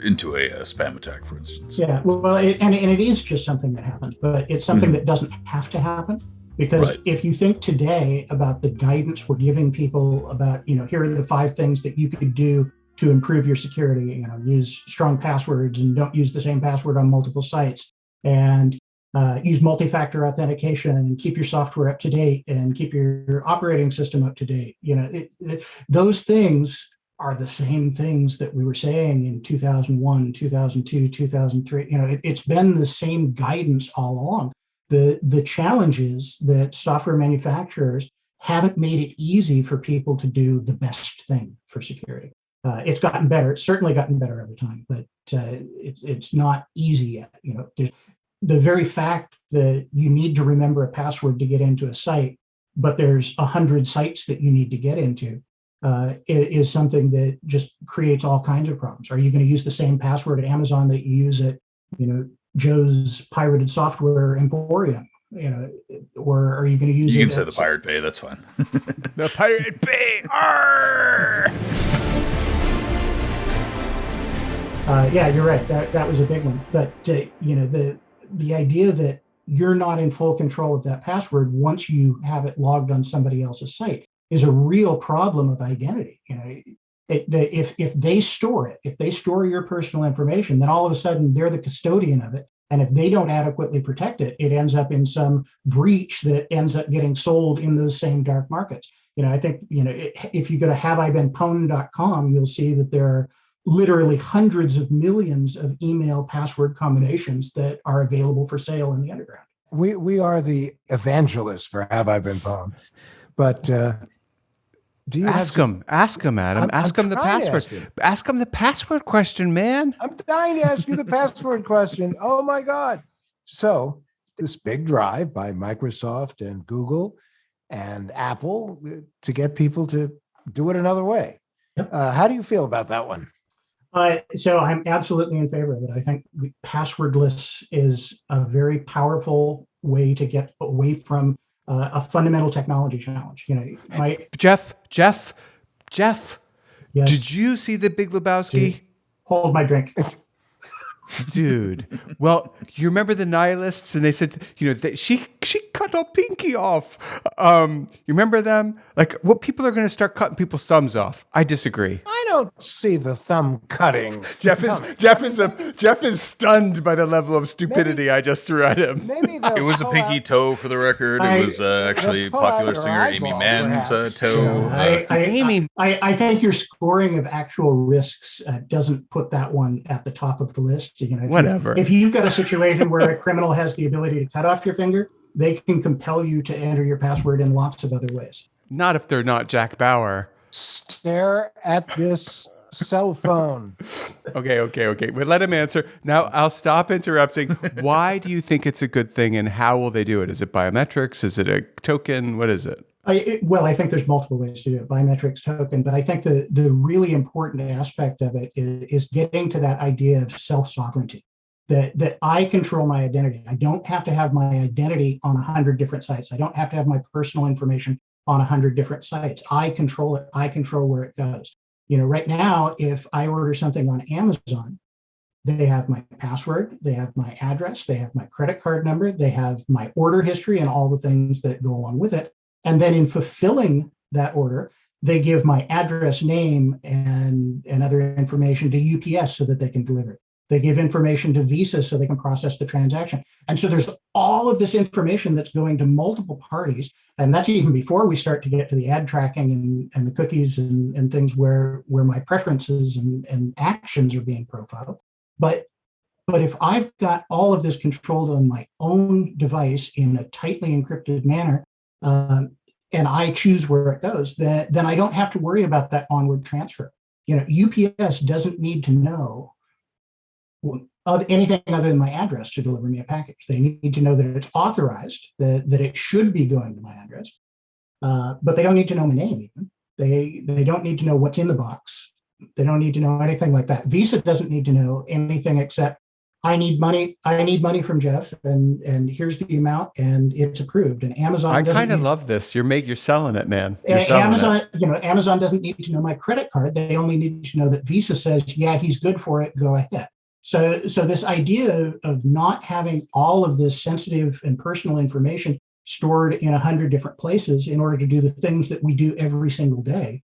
into a spam attack, for instance. Yeah, well, and it is just something that happens, but it's something that doesn't have to happen. Because if you think today about the guidance we're giving people about, here are the 5 things that you could do to improve your security, use strong passwords and don't use the same password on multiple sites, and use multi-factor authentication and keep your software up to date and keep your operating system up to date. Those things are the same things that we were saying in 2001, 2002, 2003. It's been the same guidance all along. The challenge is that software manufacturers haven't made it easy for people to do the best thing for security. It's gotten better. It's certainly gotten better over time, but it's not easy yet. The very fact that you need to remember a password to get into a site, but there's 100 sites that you need to get into, is something that just creates all kinds of problems. Are you going to use the same password at Amazon that you use at, Joe's Pirated Software Emporium? Or are you going to use it? You can say the Pirate Bay. That's fine. The Pirate Bay. Arr! Yeah, you're right. That was a big one. But the idea that you're not in full control of that password once you have it logged on somebody else's site is a real problem of identity. If they store it, if they store your personal information, then all of a sudden they're the custodian of it. And if they don't adequately protect it, it ends up in some breach that ends up getting sold in those same dark markets. I think, if you go to haveibeenpwned.com, you'll see that there are literally hundreds of millions of email password combinations that are available for sale in the underground. We are the evangelists for Have I Been Pwned? But do you ask him, Adam? Ask him the password. Ask him the password question, man. I'm dying to ask you the password question. Oh my God. So this big drive by Microsoft and Google and Apple to get people to do it another way. Yep. How do you feel about that one? So I'm absolutely in favor of it. I think passwordless is a very powerful way to get away from a fundamental technology challenge. Jeff. Yes. Did you see The Big Lebowski? Hold my drink. Dude. Well, you remember the nihilists, and they said, she cut her pinky off. You remember them? Like, what people are going to start cutting people's thumbs off? I disagree. I don't see the thumb cutting. Jeff is stunned by the level of stupidity I just threw at him. It was a pinky toe, for the record. It was actually popular singer Amy Mann's toe. I think your scoring of actual risks doesn't put that one at the top of the list. Whatever. If you've got a situation where a criminal has the ability to cut off your finger, they can compel you to enter your password in lots of other ways. Not if they're not Jack Bauer. Stare at this cell phone. Okay. But let him answer. Now, I'll stop interrupting. Why do you think it's a good thing, and how will they do it? Is it biometrics? Is it a token? What is it? I think there's multiple ways to do it, biometrics, token, but I think the really important aspect of it is getting to that idea of self-sovereignty, that I control my identity. I don't have to have my identity on 100 different sites. I don't have to have my personal information on 100 different sites. I control it. I control where it goes. Right now, if I order something on Amazon, they have my password, they have my address, they have my credit card number, they have my order history and all the things that go along with it. And then in fulfilling that order, they give my address, name, and other information to UPS so that they can deliver it. They give information to Visa so they can process the transaction. And so there's all of this information that's going to multiple parties. And that's even before we start to get to the ad tracking and the cookies and things where my preferences and actions are being profiled. But if I've got all of this controlled on my own device in a tightly encrypted manner, and I choose where it goes, then I don't have to worry about that onward transfer. UPS doesn't need to know of anything other than my address to deliver me a package. They need to know that it's authorized, that it should be going to my address, but they don't need to know my name even. They don't need to know what's in the box. They don't need to know anything like that. Visa doesn't need to know anything except I need money. I need money from Jeff, and here's the amount, and it's approved. And Amazon. I kind of love this. You're selling it, man. Amazon, Amazon doesn't need to know my credit card. They only need to know that Visa says, yeah, he's good for it. Go ahead. So this idea of not having all of this sensitive and personal information stored in 100 different places in order to do the things that we do every single day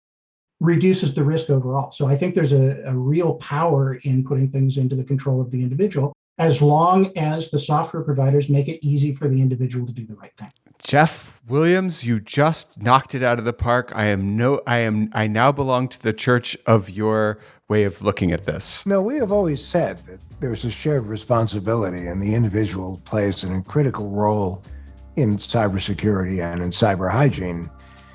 reduces the risk overall. So I think there's a real power in putting things into the control of the individual, as long as the software providers make it easy for the individual to do the right thing. Jeff Williams, you just knocked it out of the park. I now belong to the church of your way of looking at this. No, we have always said that there's a shared responsibility, and the individual plays a critical role in cybersecurity and in cyber hygiene.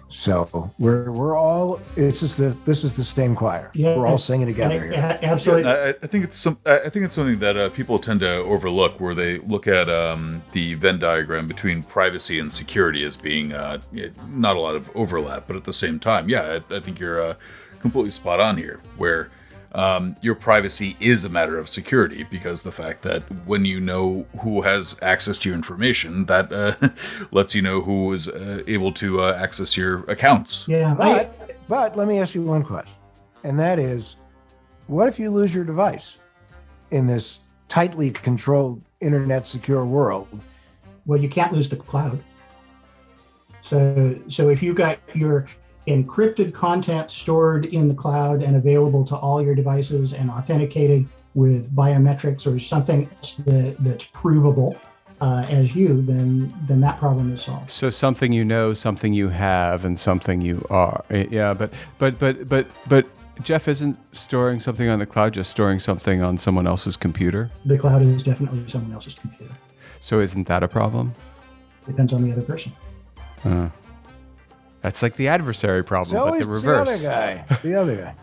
So we're all, this is the same choir. Yeah, we're all singing together here. Absolutely. Yeah, I think it's something that people tend to overlook, where they look at the Venn diagram between privacy and security as being not a lot of overlap, but at the same time, I think you're completely spot on here, where your privacy is a matter of security, because the fact that when you know who has access to your information, that lets you know who is able to access your accounts. Yeah, but let me ask you one question, and that is, what if you lose your device in this tightly controlled internet secure world? Well, you can't lose the cloud. So if you got your encrypted content stored in the cloud and available to all your devices and authenticated with biometrics or something else that's provable as you, then that problem is solved. So something you know, something you have, and something you are. Yeah, but Jeff isn't storing something on the cloud, just storing something on someone else's computer? The cloud is definitely someone else's computer. So isn't that a problem? Depends on the other person. That's like the adversary problem, but the reverse. The other guy.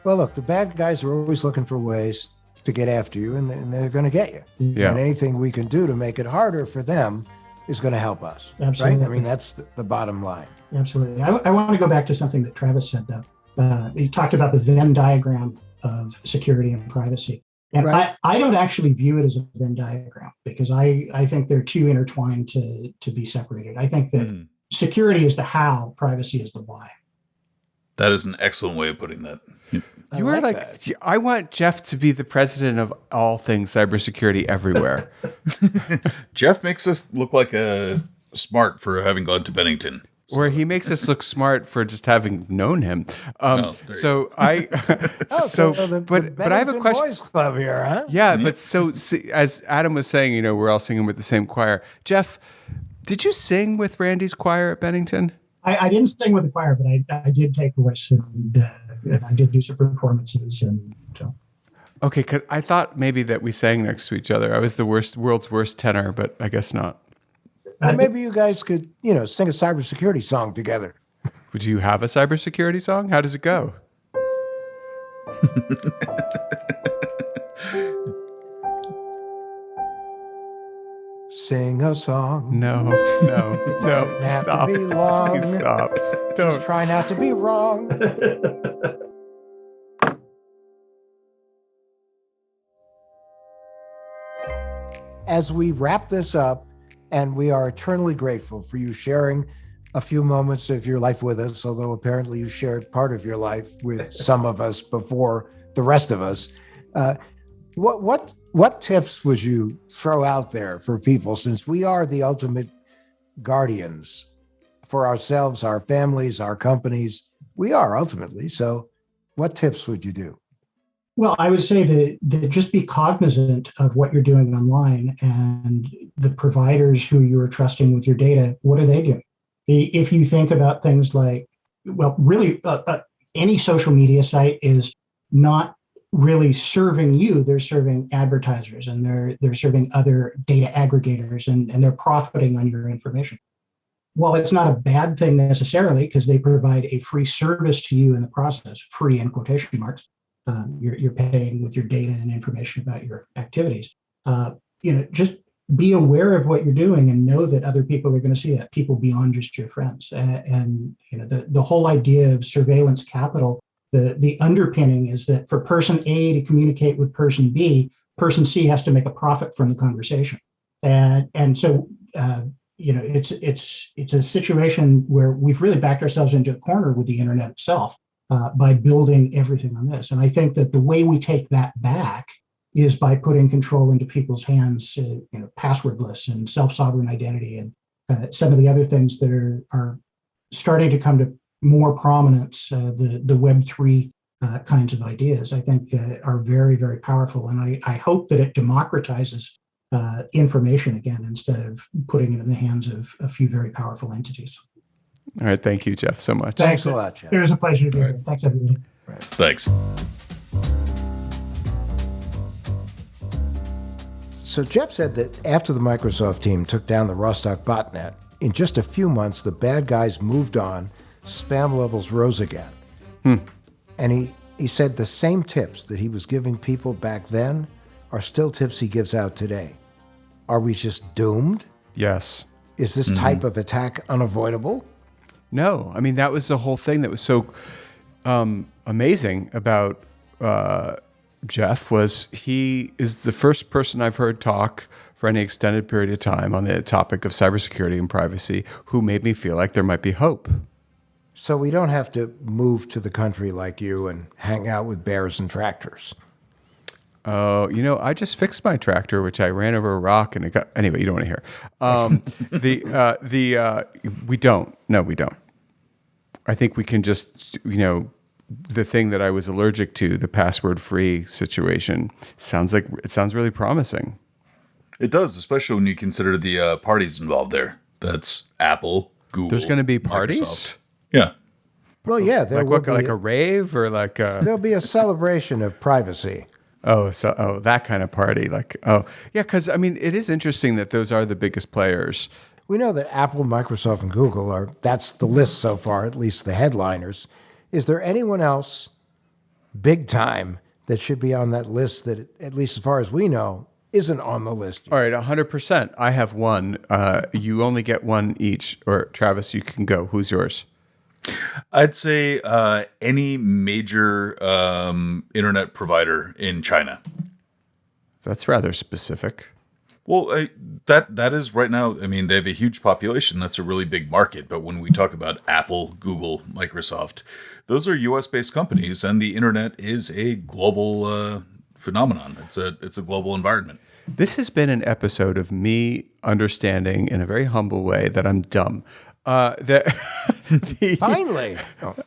Well, look, the bad guys are always looking for ways to get after you, and they're going to get you. Yeah. And anything we can do to make it harder for them is going to help us. Absolutely. Right? I mean, that's the bottom line. Absolutely. I want to go back to something that Travis said, though. He talked about the Venn diagram of security and privacy. And right. I don't actually view it as a Venn diagram, because I think they're too intertwined to be separated. I think that security is the how, privacy is the why. That is an excellent way of putting that. You are like I want Jeff to be the president of all things cybersecurity everywhere. Jeff makes us look like smart for having gone to Bennington. Or he makes us look smart for just having known him. So I have a question. Boys Club here, huh? Yeah, but as Adam was saying, we're all singing with the same choir. Jeff, did you sing with Randy's choir at Bennington? I didn't sing with the choir, but I did take voice, and I did do some performances, and so. Okay, because I thought maybe that we sang next to each other. I was the world's worst tenor, but I guess not. Well, maybe you guys could, sing a cybersecurity song together. Would you have a cybersecurity song? How does it go? Sing a song. No. Stop. To be long. Stop. Don't. Just try not to be wrong. As we wrap this up, and we are eternally grateful for you sharing a few moments of your life with us, although apparently you shared part of your life with some of us before the rest of us. What tips would you throw out there for people, since we are the ultimate guardians for ourselves, our families, our companies? We are ultimately. So what tips would you do? Well, I would say that just be cognizant of what you're doing online, and the providers who you're trusting with your data. What are they doing? If you think about things like, really, any social media site is not really serving you. They're serving advertisers, and they're serving other data aggregators, and they're profiting on your information. While it's not a bad thing necessarily, because they provide a free service to you in the process, free in quotation marks. You're paying with your data and information about your activities. Just be aware of what you're doing, and know that other people are going to see that, people beyond just your friends. And the whole idea of surveillance capital the underpinning is that for person A to communicate with person B, person C has to make a profit from the conversation. And so, it's a situation where we've really backed ourselves into a corner with the internet itself by building everything on this. And I think that the way we take that back is by putting control into people's hands, passwordless and self-sovereign identity and some of the other things that are starting to come to more prominence, the Web3 kinds of ideas, I think are very, very powerful. And I hope that it democratizes information again, instead of putting it in the hands of a few very powerful entities. All right. Thank you, Jeff, so much. Thanks a lot, Jeff. It was a pleasure to be here. Thanks, everybody. Right. Thanks. So Jeff said that after the Microsoft team took down the Rustock botnet, in just a few months, the bad guys moved on, spam levels rose again. And he said the same tips that he was giving people back then are still tips he gives out today. Are we just doomed? Yes. Is this type of attack unavoidable? No. I mean, that was the whole thing that was so amazing about Jeff was he is the first person I've heard talk for any extended period of time on the topic of cybersecurity and privacy who made me feel like there might be hope. So we don't have to move to the country like you and hang out with bears and tractors. I just fixed my tractor, which I ran over a rock and it got, anyway, you don't want to hear. We don't. No, we don't. I think we can just, the thing that I was allergic to, the password-free situation, it sounds really promising. It does, especially when you consider the parties involved there. That's Apple, Google. There's going to be parties? Microsoft. Yeah. Well, yeah, there will be like a rave or like a... There'll be a celebration of privacy. That kind of party. Because, it is interesting that those are the biggest players. We know that Apple, Microsoft, and Google that's the list so far, at least the headliners. Is there anyone else big time that should be on that list that, at least as far as we know, isn't on the list yet? All right, 100%. I have one. You only get one each. Or Travis, you can go. Who's yours? I'd say any major internet provider in China. That's rather specific. Well, that is right now. I mean, they have a huge population. That's a really big market. But when we talk about Apple, Google, Microsoft, those are U.S.-based companies, and the internet is a global phenomenon. It's a global environment. This has been an episode of me understanding in a very humble way that I'm dumb. Finally.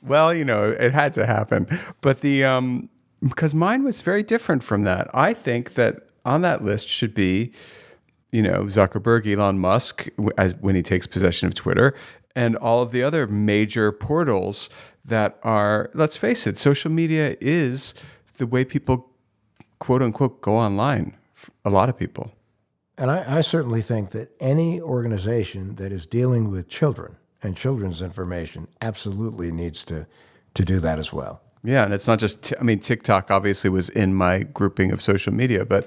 Well, it had to happen. But because mine was very different from that. I think that on that list should be, Zuckerberg, Elon Musk, when he takes possession of Twitter, and all of the other major portals that are, let's face it, social media is the way people, quote unquote, go online. A lot of people. And I certainly think that any organization that is dealing with children and children's information absolutely needs to do that as well. Yeah, and it's not just, TikTok obviously was in my grouping of social media, but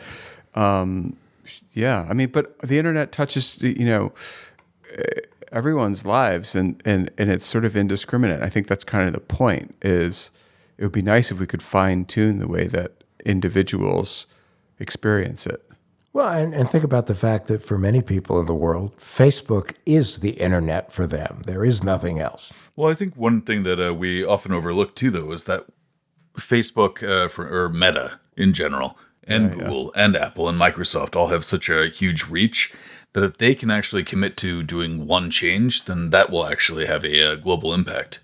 but the internet touches, everyone's lives and it's sort of indiscriminate. I think that's kind of the point, is it would be nice if we could fine tune the way that individuals experience it. Well, and think about the fact that for many people in the world, Facebook is the internet for them. There is nothing else. Well, I think one thing that we often overlook too, though, is that Facebook or Meta in general, and Google and Apple and Microsoft all have such a huge reach that if they can actually commit to doing one change, then that will actually have a global impact.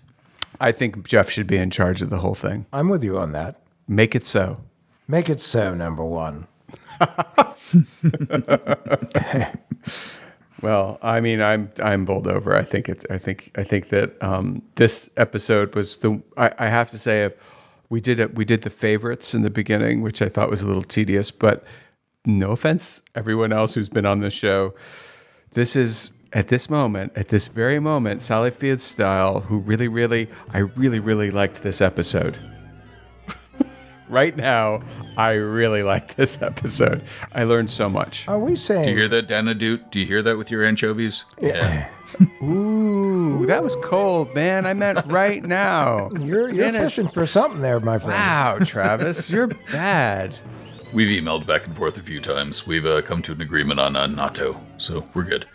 I think Jeff should be in charge of the whole thing. I'm with you on that. Make it so. Make it so, number one. Well, I'm bowled over. I think that this episode was I have to say, we did the favorites in the beginning, which I thought was a little tedious, but no offense, everyone else who's been on this show. This is at this very moment, Sally Field style, who I really liked this episode. Right now, I really like this episode. I learned so much. Are we saying... Do you hear that, Dana Doot? Do you hear that with your anchovies? Yeah. Ooh. Ooh, that was cold, man. I meant right now. You're fishing for something there, my friend. Wow, Travis, you're bad. We've emailed back and forth a few times. We've come to an agreement on natto, so we're good.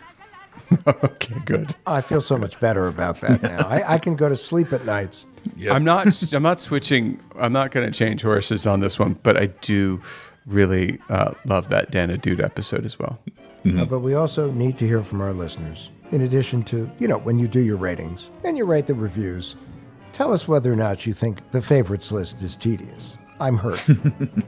Okay, good. I feel so much better about that now. I can go to sleep at nights. Yep. I'm not switching. I'm not going to change horses on this one, but I do really love that Dan a Dude episode as well. Mm-hmm. But we also need to hear from our listeners. In addition to, when you do your ratings and you write the reviews, tell us whether or not you think the favorites list is tedious. I'm hurt.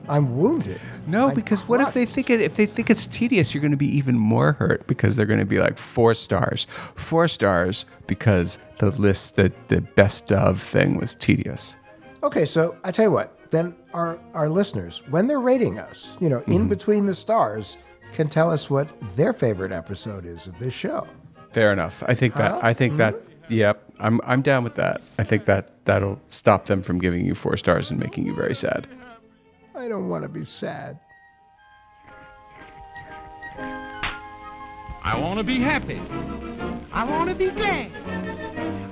I'm wounded. No, I'm because what if they think it's tedious? You're going to be even more hurt because they're going to be like 4 stars. 4 stars because the list that the best of thing was tedious. Okay, so I tell you what. Then our listeners, when they're rating us, in between the stars, can tell us what their favorite episode is of this show. Fair enough. I think that. Yep, I'm down with that. I think that'll stop them from giving you 4 stars and making you very sad. I don't want to be sad. I want to be happy. I want to be glad.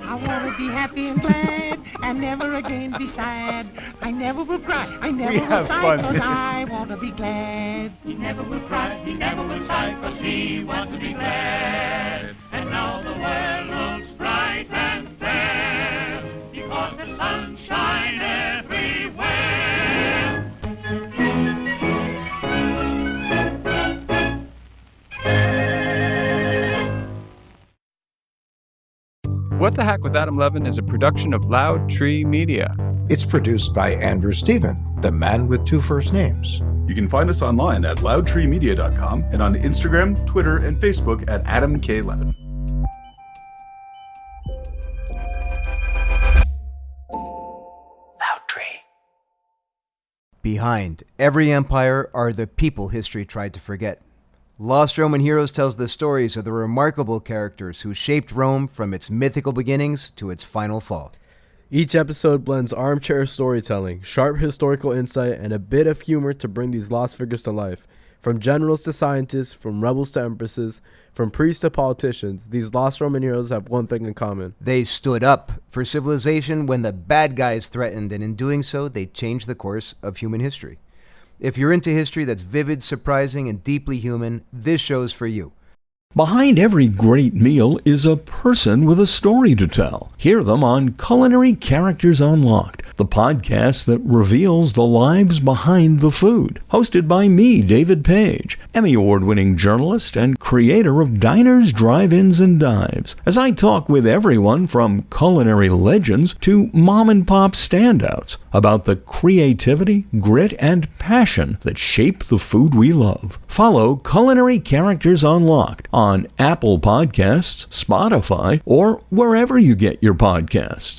I want to be happy and glad and never again be sad. I never will cry. I never will sigh because I want to be glad. He never will cry. He never will sigh because he wants to be glad. And now the world looks bright and fair because the sun shines everywhere. What the Heck with Adam Levin is a production of Loud Tree Media. It's produced by Andrew Stephen, the man with 2 first names. You can find us online at loudtreemedia.com and on Instagram, Twitter, and Facebook at Adam K. Levin. Loud Tree. Behind every empire are the people history tried to forget. Lost Roman Heroes tells the stories of the remarkable characters who shaped Rome from its mythical beginnings to its final fall. Each episode blends armchair storytelling, sharp historical insight, and a bit of humor to bring these lost figures to life. From generals to scientists, from rebels to empresses, from priests to politicians, these lost Roman heroes have one thing in common. They stood up for civilization when the bad guys threatened, and in doing so, they changed the course of human history. If you're into history that's vivid, surprising, and deeply human, this show's for you. Behind every great meal is a person with a story to tell. Hear them on Culinary Characters Unlocked, the podcast that reveals the lives behind the food. Hosted by me, David Page, Emmy Award-winning journalist and creator of Diners, Drive-Ins, and Dives, as I talk with everyone from culinary legends to mom-and-pop standouts about the creativity, grit, and passion that shape the food we love. Follow Culinary Characters Unlocked on Apple Podcasts, Spotify, or wherever you get your podcasts.